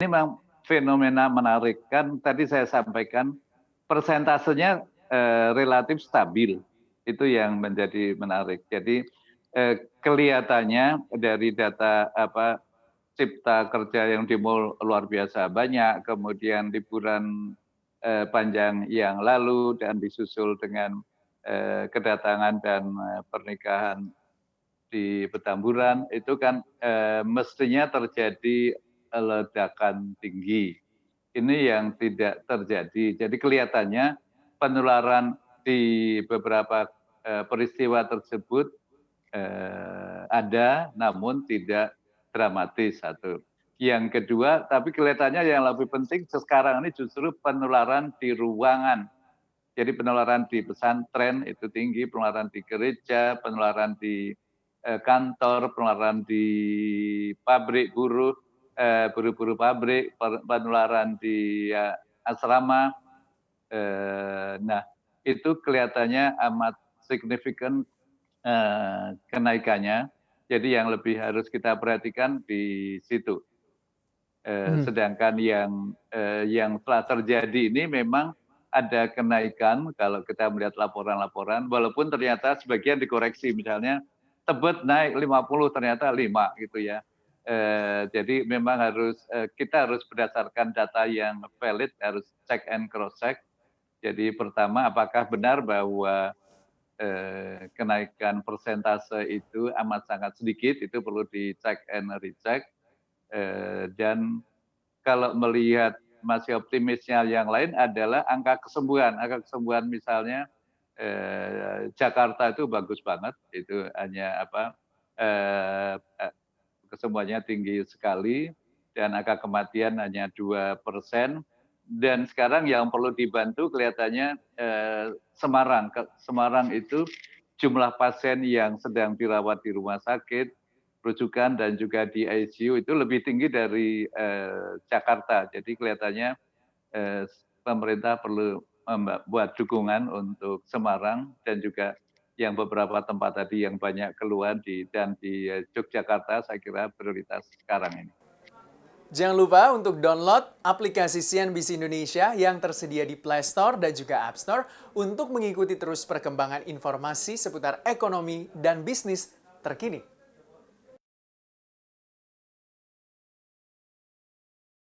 Ini memang fenomena menarik, kan tadi saya sampaikan persentasenya relatif stabil, itu yang menjadi menarik. Jadi kelihatannya dari data cipta kerja yang demo luar biasa banyak, kemudian liburan panjang yang lalu dan disusul dengan kedatangan dan pernikahan di Petamburan, itu kan mestinya terjadi ledakan tinggi. Ini yang tidak terjadi. Jadi kelihatannya penularan di beberapa peristiwa tersebut ada, namun tidak dramatis, satu. Yang kedua, tapi kelihatannya yang lebih penting sekarang ini justru penularan di ruangan. Jadi penularan di pesantren itu tinggi, penularan di gereja, penularan di kantor, penularan di pabrik buruh, buruh-buruh pabrik, penularan di asrama. Nah, itu kelihatannya amat signifikan kenaikannya. Jadi yang lebih harus kita perhatikan di situ. Sedangkan yang telah terjadi ini memang ada kenaikan kalau kita melihat laporan-laporan, walaupun ternyata sebagian dikoreksi, misalnya Tebet naik 50, ternyata 5 gitu ya. Jadi memang kita harus berdasarkan data yang valid, harus check and cross check. Jadi pertama, apakah benar bahwa kenaikan persentase itu amat sangat sedikit, itu perlu dicek and recheck. Dan kalau melihat masih optimisnya yang lain adalah angka kesembuhan. Angka kesembuhan misalnya Jakarta itu bagus banget, itu hanya kesembuhannya tinggi sekali dan angka kematian hanya 2%. Dan sekarang yang perlu dibantu kelihatannya Semarang. Semarang itu jumlah pasien yang sedang dirawat di rumah sakit, rujukan dan juga di ICU itu lebih tinggi dari Jakarta. Jadi kelihatannya pemerintah perlu membuat dukungan untuk Semarang dan juga yang beberapa tempat tadi yang banyak keluhan dan di Yogyakarta, saya kira prioritas sekarang ini. Jangan lupa untuk download aplikasi CNBC Indonesia yang tersedia di Play Store dan juga App Store untuk mengikuti terus perkembangan informasi seputar ekonomi dan bisnis terkini.